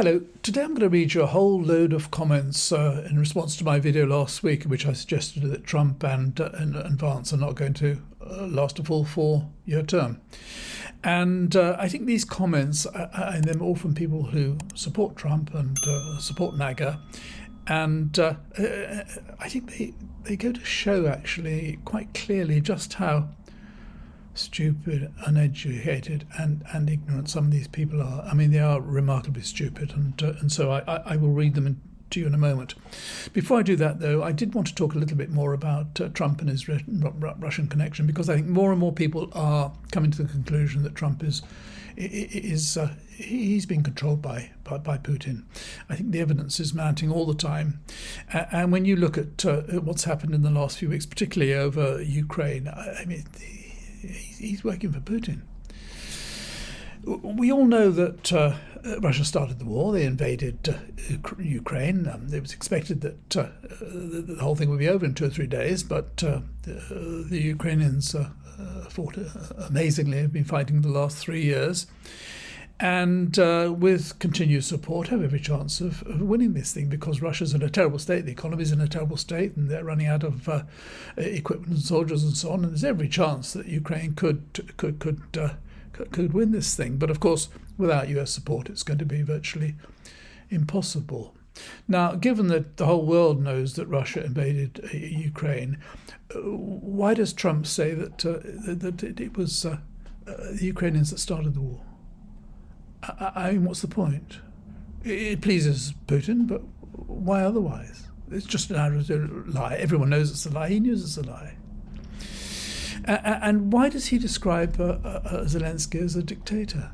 Hello, today I'm going to read you a whole load of comments in response to my video last week in which I suggested that Trump and Vance are not going to last a full 4-year term. And I think these comments, and they're all from people who support Trump and support NAGA, and I think they go to show actually quite clearly just how stupid, uneducated and ignorant some of these people are. I mean, they are remarkably stupid, and so I will read them to you in a moment. Before I do that, though, I did want to talk a little bit more about Trump and his Russian connection, because I think more and more people are coming to the conclusion that Trump he's being controlled by Putin. I think the evidence is mounting all the time, and when you look at what's happened in the last few weeks, particularly over Ukraine, I mean, he's working for Putin. We all know that Russia started the war. They invaded Ukraine. It was expected that the whole thing would be over in 2 or 3 days, but the Ukrainians fought amazingly, have been fighting the last 3 years, and with continued support have every chance of winning this thing, because Russia's in a terrible state, the economy's in a terrible state, and they're running out of equipment and soldiers and so on, and there's every chance that Ukraine could win this thing. But of course, without US support, it's going to be virtually impossible. Now, given that the whole world knows that Russia invaded Ukraine, why does Trump say that it was the Ukrainians that started the war? I mean, what's the point? It pleases Putin, but why otherwise? It's just an outright lie. Everyone knows it's a lie. He knows it's a lie. And why does he describe Zelensky as a dictator?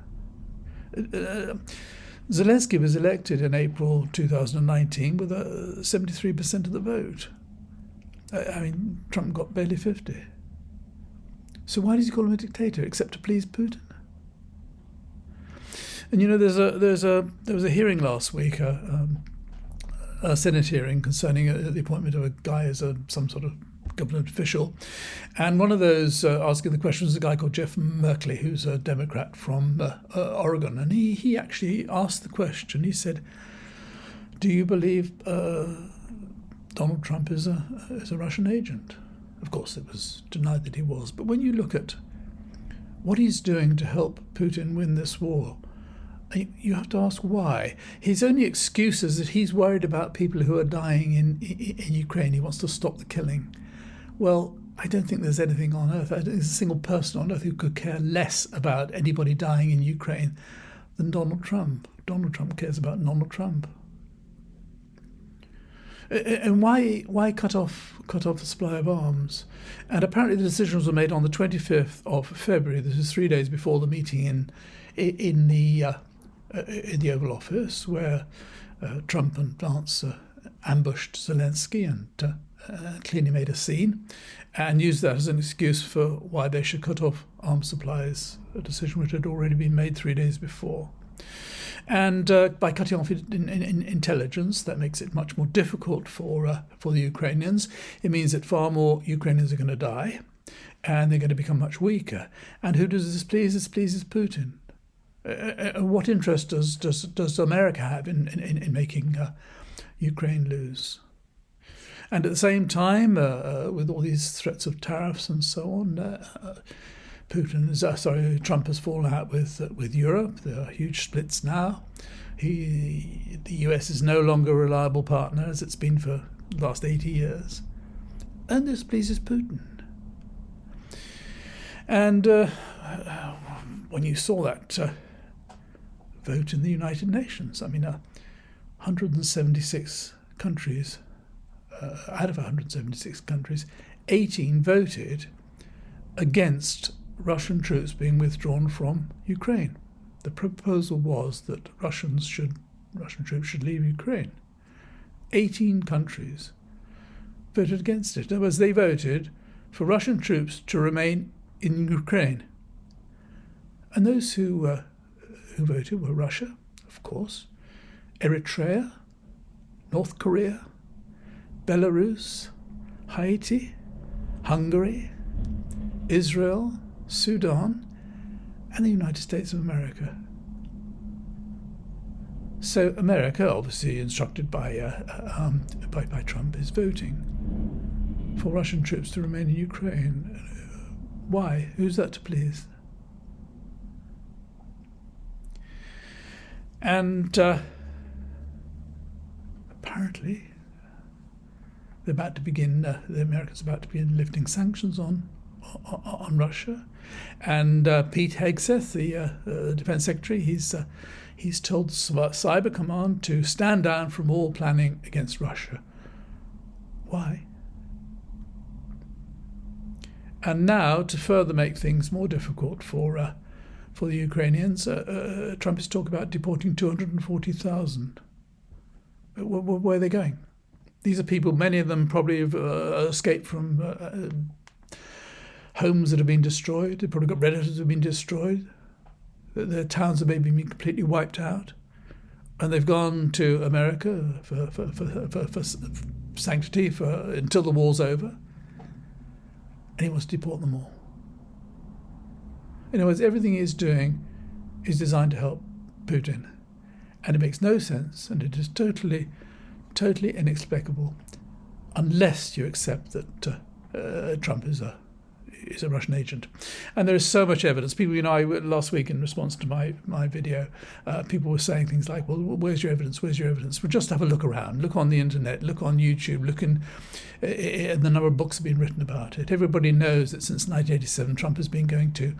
Zelensky was elected in April 2019 with 73% of the vote. I mean, Trump got barely 50. So why does he call him a dictator, except to please Putin? And you know, there was a hearing last week, a Senate hearing concerning the appointment of a guy as some sort of government official, and one of those asking the question was a guy called Jeff Merkley, who's a Democrat from Oregon, and he actually asked the question. He said, "Do you believe Donald Trump is a Russian agent?" Of course, it was denied that he was. But when you look at what he's doing to help Putin win this war, you have to ask why. His only excuse is that he's worried about people who are dying in Ukraine. He wants to stop the killing. Well, I don't think there's anything on earth, I don't think there's a single person on earth who could care less about anybody dying in Ukraine than Donald Trump. Donald Trump cares about Donald Trump. And why cut off the supply of arms? And apparently the decisions were made on the 25th of February. This is 3 days before the meeting in the Oval Office, where Trump and Vance ambushed Zelensky and clearly made a scene, and used that as an excuse for why they should cut off arms supplies, a decision which had already been made 3 days before. And by cutting off intelligence, that makes it much more difficult for the Ukrainians. It means that far more Ukrainians are going to die, and they're going to become much weaker. And who does this please? This pleases Putin. What interest does America have in making Ukraine lose? And at the same time, with all these threats of tariffs and so on, Trump has fallen out with Europe. There are huge splits now. The US is no longer a reliable partner, as it's been for the last 80 years. And this pleases Putin. And when you saw that vote in the United Nations, I mean, 176 countries, out of 176 countries, 18 voted against Russian troops being withdrawn from Ukraine. The proposal was that Russian troops should leave Ukraine. 18 countries voted against it. In other words, they voted for Russian troops to remain in Ukraine. And those who voted were Russia, of course, Eritrea, North Korea, Belarus, Haiti, Hungary, Israel, Sudan, and the United States of America. So America, obviously instructed by Trump, is voting for Russian troops to remain in Ukraine. Why? Who's that to please? And apparently, the Americans are about to begin lifting sanctions on Russia. And Pete Hegseth, the Defense Secretary, he's told Cyber Command to stand down from all planning against Russia. Why? And now, to further make things more difficult for the Ukrainians, Trump is talking about deporting 240,000. Where are they going? These are people, many of them probably have escaped from homes that have been destroyed. They've probably got relatives that have been destroyed. Their towns have maybe been completely wiped out. And they've gone to America for sanctity until the war's over. And he wants to deport them all. In other words, everything he's doing is designed to help Putin. And it makes no sense, and it is totally inexplicable, unless you accept that Trump is a Russian agent. And there is so much evidence. People, last week in response to my video, people were saying things like, well, where's your evidence? Where's your evidence? Well, just have a look around. Look on the internet. Look on YouTube. Look in the number of books have been written about it. Everybody knows that since 1987, Trump has been going to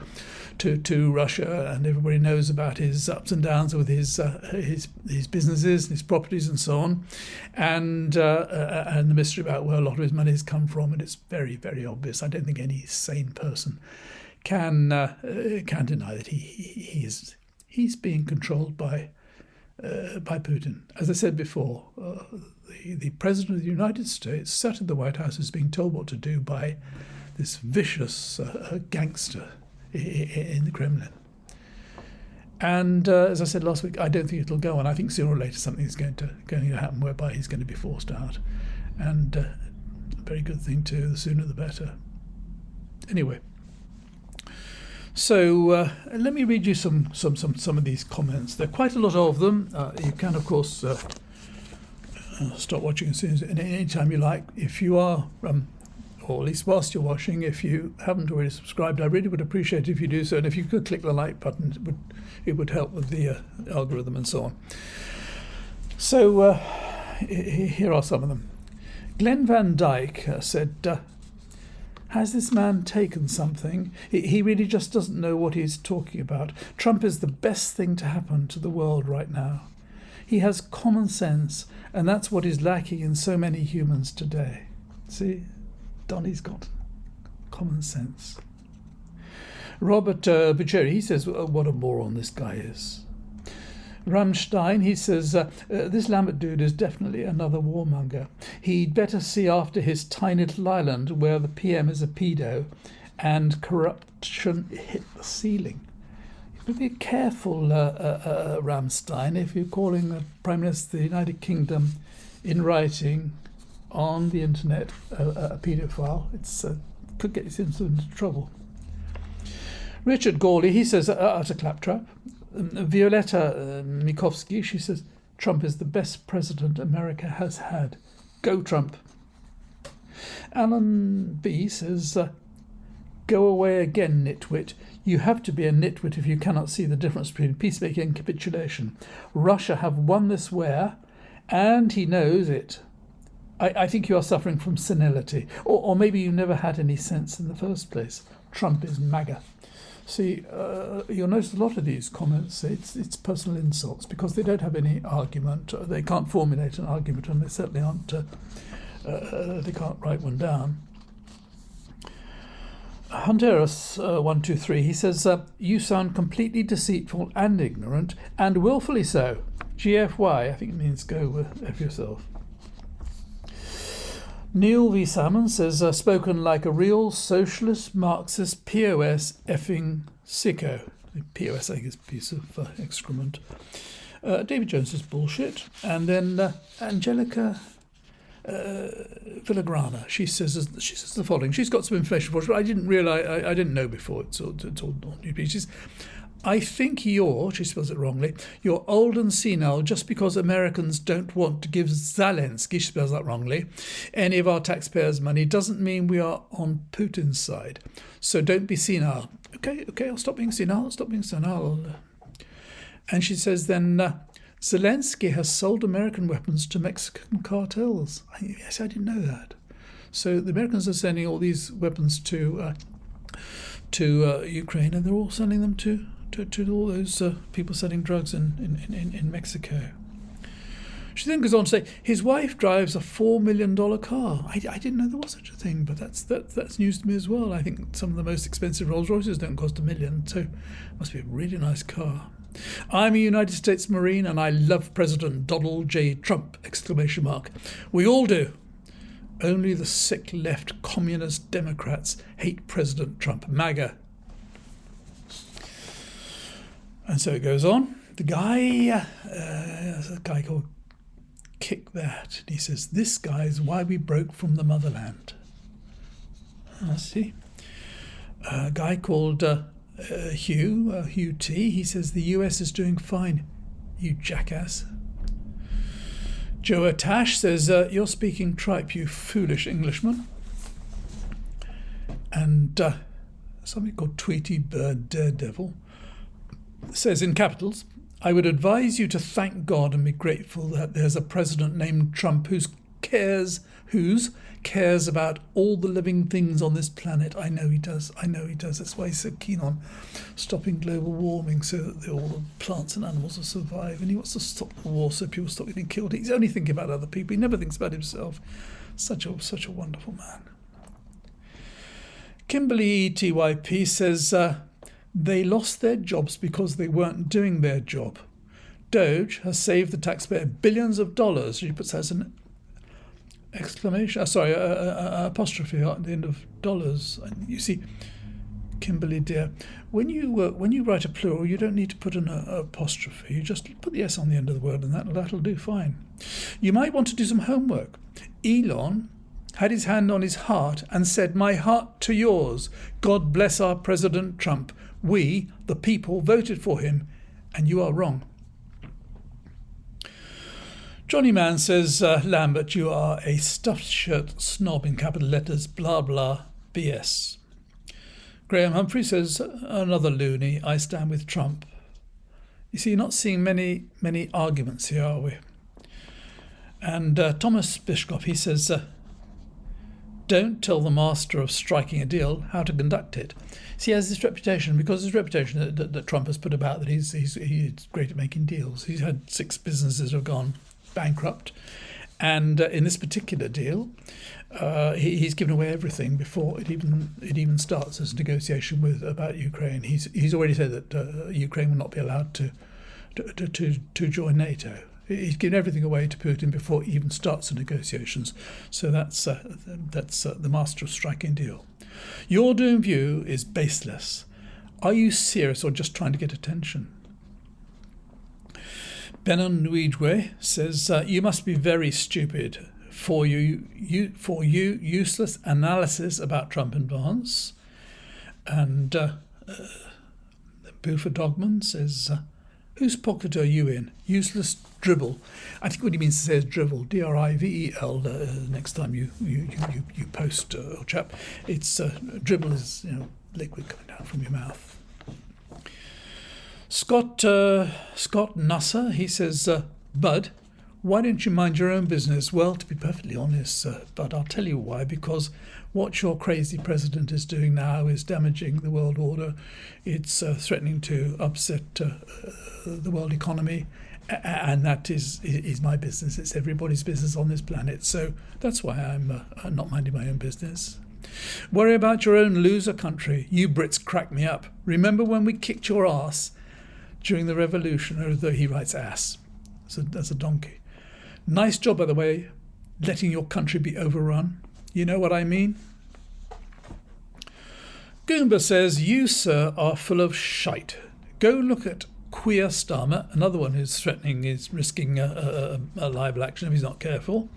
Russia, and everybody knows about his ups and downs with his businesses, his properties, and so on, and the mystery about where a lot of his money has come from. And it's very, very obvious. I don't think any sane person can deny that he's being controlled by Putin. As I said before, the President of the United States sat in the White House is being told what to do by this vicious gangster in the Kremlin. And as I said last week, I don't think it'll go on. I think sooner or later something is going to happen whereby he's going to be forced out. And a very good thing too. The sooner the better. Anyway, so let me read you some of these comments. There are quite a lot of them. You can, of course, stop watching as soon as any time you like. If you are, or at least whilst you're watching, if you haven't already subscribed, I really would appreciate it if you do so. And if you could click the like button, it would help with the algorithm and so on. So here are some of them. Glenn Van Dyke said, has this man taken something? He really just doesn't know what he's talking about. Trump is the best thing to happen to the world right now. He has common sense, and that's what is lacking in so many humans today. See, Donnie's got common sense. Robert Bucheri, he says, what a moron this guy is. Ramstein, he says, this Lambert dude is definitely another warmonger. He'd better see after his tiny little island where the PM is a pedo and corruption hit the ceiling. Be careful, Ramstein, if you're calling the Prime Minister of the United Kingdom in writing on the internet a paedophile. It's could get you into trouble. Richard Gawley, he says, utter claptrap. Violetta Mikovsky, she says, Trump is the best president America has had. Go Trump. Alan B says, go away again, nitwit. You have to be a nitwit if you cannot see the difference between peacemaking and capitulation. Russia have won this war, and he knows it. I think you are suffering from senility, or maybe you never had any sense in the first place. Trump is MAGA. See, you'll notice a lot of these comments, it's personal insults because they don't have any argument. They can't formulate an argument, and they certainly aren't. They can't write one down. Hunterus 123, he says, you sound completely deceitful and ignorant, and willfully so. GFY, I think it means go with F yourself. Neil V. Salmon says, spoken like a real socialist, Marxist, POS effing sicko. POS, I think, is a piece of excrement. David Jones is bullshit. And then Angelica Villagrana, she says the following. She's got some information for us, but I didn't realise, I didn't know before. It's all new. She says, I think she spells it wrongly, you're old and senile just because Americans don't want to give Zelensky, she spells that wrongly, any of our taxpayers' money doesn't mean we are on Putin's side. So don't be senile. Okay, I'll stop being senile. And she says then, Zelensky has sold American weapons to Mexican cartels. Yes, I didn't know that. So the Americans are sending all these weapons to Ukraine, and they're all sending them to all those people selling drugs in Mexico. She then goes on to say his wife drives a $4 million car. I didn't know there was such a thing, but that's news to me as well. I think some of the most expensive Rolls Royces don't cost $1 million, so it must be a really nice car. I'm a United States Marine and I love President Donald J. Trump! We all do. Only the sick left communist Democrats hate President Trump. MAGA. And so it goes on. The guy, there's a guy called Kick That. And he says, this guy is why we broke from the motherland. I see. A guy called Hugh T. He says, the US is doing fine, you jackass. Joe Tash says, you're speaking tripe, you foolish Englishman. And somebody called Tweety Bird Daredevil says in capitals, I would advise you to thank God and be grateful that there's a president named Trump who cares about all the living things on this planet. I know he does. That's why he's so keen on stopping global warming so that all the plants and animals will survive. And he wants to stop the war so people stop getting killed. He's only thinking about other people. He never thinks about himself. Such a wonderful man. Kimberly TYP says they lost their jobs because they weren't doing their job. Doge has saved the taxpayer billions of dollars. She puts that as an exclamation, apostrophe at the end of dollars. And you see, Kimberly dear, when you write a plural, you don't need to put an apostrophe. You just put the S on the end of the word, and that'll do fine. You might want to do some homework. Elon had his hand on his heart and said, my heart to yours. God bless our President Trump. We, the people, voted for him, and you are wrong. Johnny Mann says, Lambert, you are a stuffed shirt snob in capital letters, blah, blah, BS. Graham Humphrey says, another loony, I stand with Trump. You see, you're not seeing many arguments here, are we? And Thomas Bishop, he says, don't tell the master of striking a deal how to conduct it. See, he has this reputation, because his reputation that Trump has put about that he's great at making deals. He's had 6 businesses that have gone bankrupt, and in this particular deal, he's given away everything before it even starts as a negotiation about Ukraine. He's already said that Ukraine will not be allowed to join NATO. He's given everything away to Putin before he even starts the negotiations. So that's the master of striking deal. Your doom view is baseless. Are you serious or just trying to get attention? Benon Nuidwe says, you must be very stupid for you useless analysis about Trump and Vance. And Buford Dogman says, whose pocket are you in? Useless dribble. I think what he means to say is drivel, D-R-I-V-E-L. Next time you post, old chap, it's dribble is liquid coming down from your mouth. Scott Nusser, he says, Bud, why don't you mind your own business? Well, to be perfectly honest, Bud, I'll tell you why. Because what your crazy president is doing now is damaging the world order. It's threatening to upset the world economy, and that is my business. It's everybody's business on this planet. So that's why I'm not minding my own business. Worry about your own loser country. You Brits crack me up. Remember when we kicked your ass during the revolution? Although he writes ass. So that's a donkey. Nice job, by the way, letting your country be overrun. You know what I mean? Goomba says, you, sir, are full of shite. Go look at Queer Starmer, another one who's risking a libel action if he's not careful,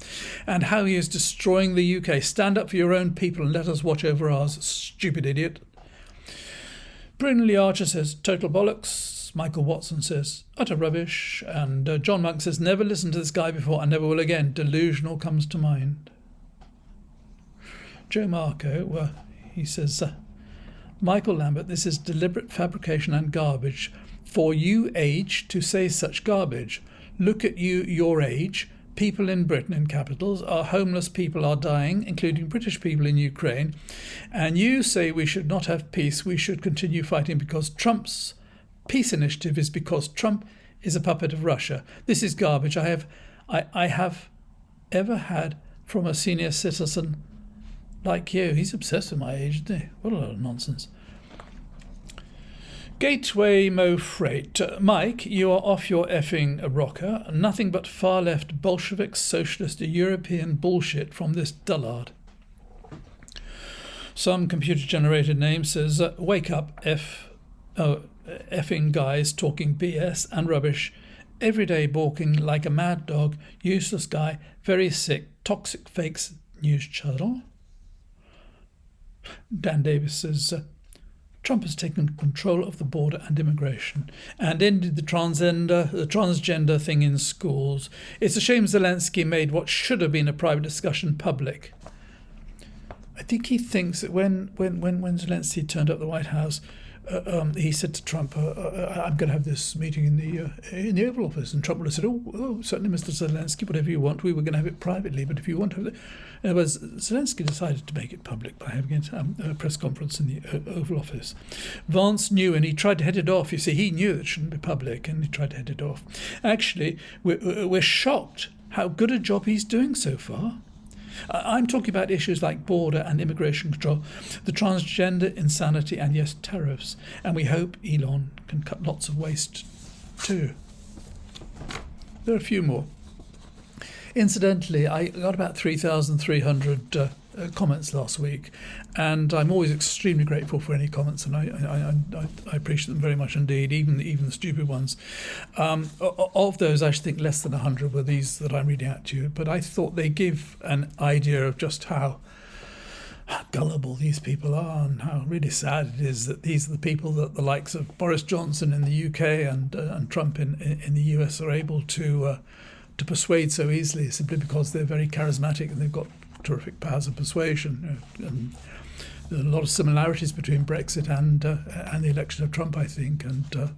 and how he is destroying the UK. Stand up for your own people and let us watch over ours, stupid idiot. Brynley Archer says, total bollocks. Michael Watson says, utter rubbish. And John Monk says, never listened to this guy before and never will again. Delusional comes to mind. Joe Marco, he says, Michael Lambert, this is deliberate fabrication and garbage. For you age to say such garbage. Look at you, your age. People in Britain, in capitals, our homeless people are dying, including British people in Ukraine. And you say we should not have peace, we should continue fighting because Trump's peace initiative is because Trump is a puppet of Russia. This is garbage I have ever had from a senior citizen like you. He's obsessed with my age, isn't he? What a lot of nonsense. Gateway Mo Freight. Mike, you are off your effing rocker. Nothing but far left Bolshevik socialist European bullshit from this dullard. Some computer generated name says, wake up, effing guys talking BS and rubbish. Every day balking like a mad dog, useless guy, very sick, toxic fakes news channel. Dan Davis says, Trump has taken control of the border and immigration and ended the transgender thing in schools. It's a shame Zelensky made what should have been a private discussion public. I think he thinks that when Zelensky turned up at the White House, he said to Trump, I'm going to have this meeting in the Oval Office. And Trump would have said, oh, certainly, Mr. Zelensky, whatever you want. We were going to have it privately, but if you want to have it... Zelensky decided to make it public by having a press conference in the Oval Office. Vance knew, and he tried to head it off. You see, he knew it shouldn't be public, and he tried to head it off. Actually, we're shocked how good a job he's doing so far. I'm talking about issues like border and immigration control, the transgender insanity, and yes, tariffs. And we hope Elon can cut lots of waste too. There are a few more. Incidentally, I got about 3,300 comments last week, and I'm always extremely grateful for any comments, and I appreciate them very much indeed, even the stupid ones. Of those, I should think less than 100 were these that I'm reading out to you, but I thought they give an idea of just how gullible these people are and how really sad it is that these are the people that the likes of Boris Johnson in the UK and Trump in the US are able to persuade so easily, simply because they're very charismatic and they've got terrific powers of persuasion. And there are a lot of similarities between Brexit and the election of Trump, I think. And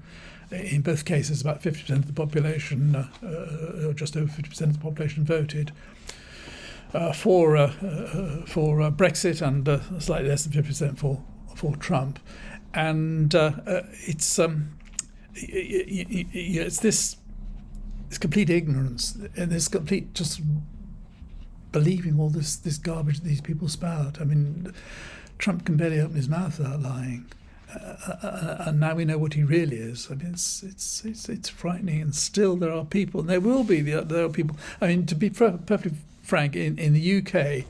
in both cases, about 50% of the population, or just over 50% of the population, voted for Brexit, and slightly less than 50% for Trump. And it's this complete ignorance and this complete just believing all this garbage that these people spout. I mean, Trump can barely open his mouth without lying, and now we know what he really is. I mean, it's frightening. And still, there are people, and there will be there are people. I mean, to be perfectly frank, in the UK,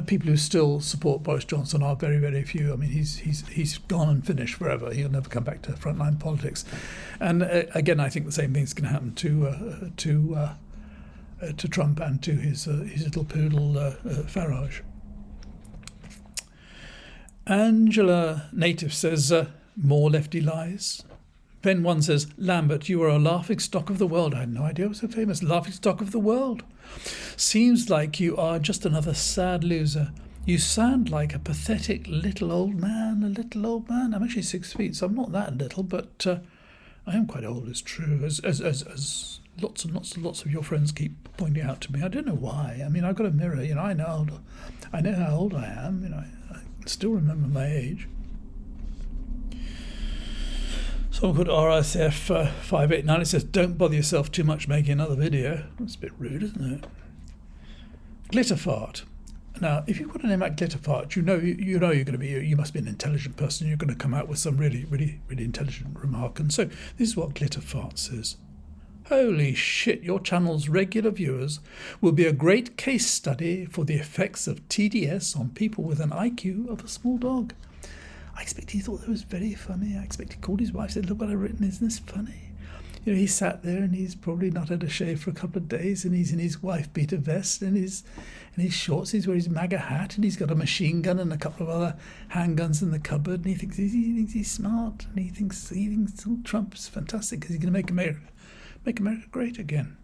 people who still support Boris Johnson are very, very few. I mean, he's gone and finished forever. He'll never come back to frontline politics. And again, I think the same thing's going to happen to Trump and to his little poodle Farage. Angela Native says, more lefty lies. Ben One says, Lambert, you are a laughing stock of the world. I had no idea I was so famous. Laughing stock of the world. Seems like you are just another sad loser. You sound like a pathetic little old man, I'm actually 6 feet, so I'm not that little, but I am quite old, it's true, as lots and lots of your friends keep pointing out to me. I don't know why. I mean, I've got a mirror, I know how old I am, I still remember my age. Someone called RSF 589, it says, don't bother yourself too much making another video. That's a bit rude, isn't it? Glitterfart. Now, if you've got a name like Glitterfart, you know you're going to be, you must be an intelligent person. You're going to come out with some really, really, really intelligent remark. And so this is what Glitterfart says. Holy shit, your channel's regular viewers will be a great case study for the effects of TDS on people with an IQ of a small dog. I expect he thought that was very funny. I expect he called his wife and said, look what I've written, isn't this funny? he sat there and he's probably not had a shave for a couple of days, and he's in his wife-beater vest and his shorts. He's wearing his MAGA hat, and he's got a machine gun and a couple of other handguns in the cupboard. And he thinks he's smart, and he thinks Trump's fantastic because he's going to make America great again.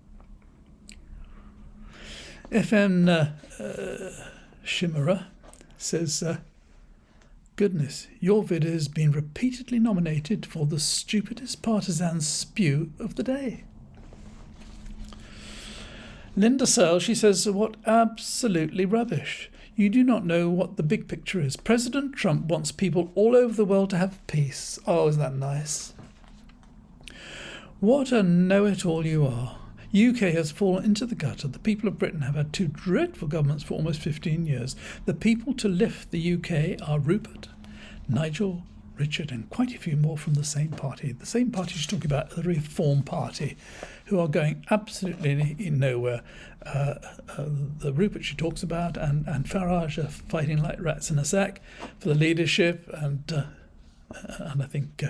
FN Shimmerer says, goodness, your vid has been repeatedly nominated for the stupidest partisan spew of the day. Linda Searle, she says, what absolutely rubbish. You do not know what the big picture is. President Trump wants people all over the world to have peace. Oh, isn't that nice? What a know-it-all you are. UK has fallen into the gutter. The people of Britain have had two dreadful governments for almost 15 years. The people to lift the UK are Rupert, Nigel, Richard, and quite a few more from the same party. The same party she's talking about, the Reform Party, who are going absolutely nowhere. The Rupert she talks about and Farage are fighting like rats in a sack for the leadership, and I think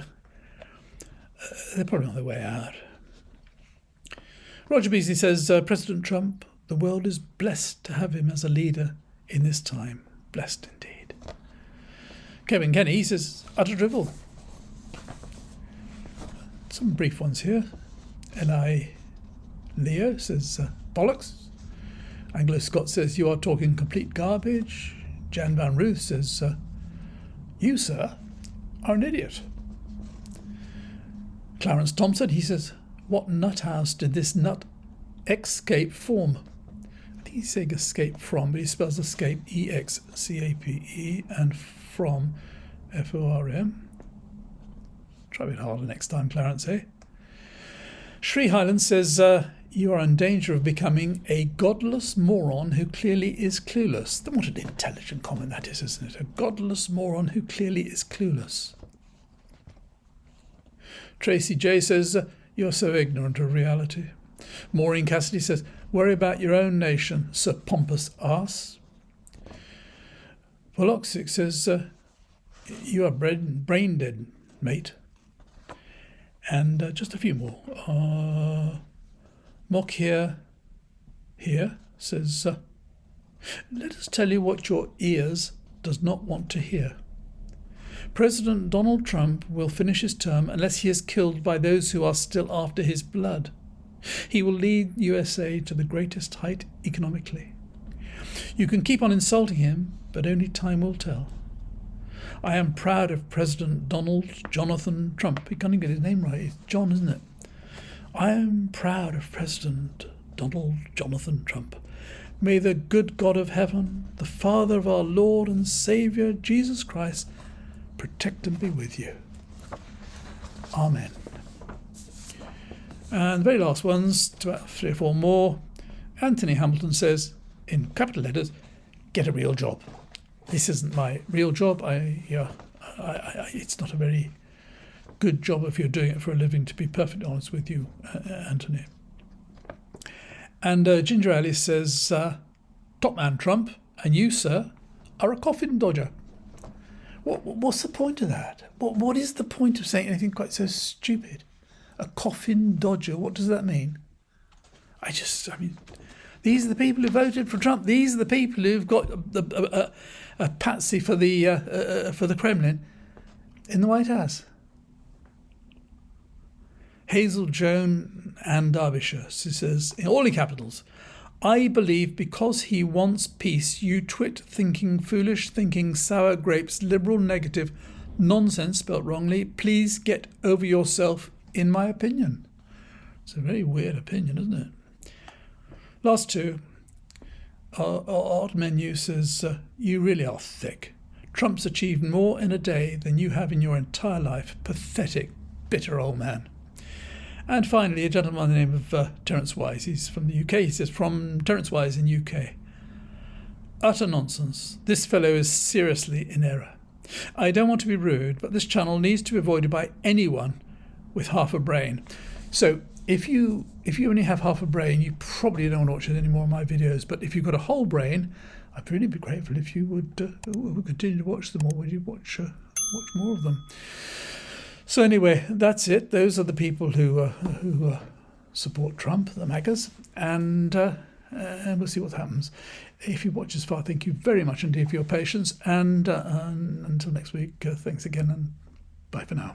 they're probably on their way out. Roger Beasley says, President Trump, the world is blessed to have him as a leader in this time. Blessed indeed. Kevin Kenny says, utter drivel. Some brief ones here. N.I. Leo says, bollocks. Anglo Scott says, you are talking complete garbage. Jan Van Ruth says, you, sir, are an idiot. Clarence Thompson, he says, what nuthouse did this nut escape from? I think he's saying escape from, but he spells escape E-X-C-A-P-E and from F-O-R-M. Try a bit harder next time, Clarence, eh? Sri Highland says, you are in danger of becoming a godless moron who clearly is clueless. What an intelligent comment that is, isn't it? A godless moron who clearly is clueless. Tracy J says, you're so ignorant of reality. Maureen Cassidy says, worry about your own nation, Sir Pompous Arse. Voloxic says, you are brain dead, mate. And just a few more. Mock here says, let us tell you what your ears does not want to hear. President Donald Trump will finish his term unless he is killed by those who are still after his blood. He will lead USA to the greatest height economically. You can keep on insulting him, but only time will tell. I am proud of President Donald Jonathan Trump. He can't even get his name right. It's John, isn't it? I am proud of President Donald Jonathan Trump. May the good God of heaven, the Father of our Lord and Saviour, Jesus Christ, protect and be with you. Amen. And the very last ones, about 3 or 4 more. Anthony Hamilton says, in capital letters, get a real job. This isn't my real job. It's not a very good job if you're doing it for a living, to be perfectly honest with you, Anthony. And Ginger Alice says, Top man Trump, and you, sir, are a coffin dodger. What's the point of that? What is the point of saying anything quite so stupid? A coffin dodger, what does that mean? I mean, these are the people who voted for Trump. These are the people who've got a patsy for the Kremlin in the White House. Hazel Joan Ann Derbyshire, she says, in all the capitals, I believe because he wants peace, you twit thinking, foolish thinking, sour grapes, liberal negative, nonsense spelt wrongly, please get over yourself, in my opinion. It's a very weird opinion, isn't it? Last 2. Odd Menu says, you really are thick. Trump's achieved more in a day than you have in your entire life. Pathetic, bitter old man. And finally, a gentleman by the name of Terence Wise. He's from the UK. He says, from Terence Wise in UK. Utter nonsense. This fellow is seriously in error. I don't want to be rude, but this channel needs to be avoided by anyone with half a brain. So if you only have half a brain, you probably don't want to watch any more of my videos. But if you've got a whole brain, I'd really be grateful if you would continue to watch them, or would you watch more of them. So anyway, that's it. Those are the people who support Trump, the MAGAs, and we'll see what happens. If you watch this far, thank you very much indeed for your patience, and until next week, thanks again, and bye for now.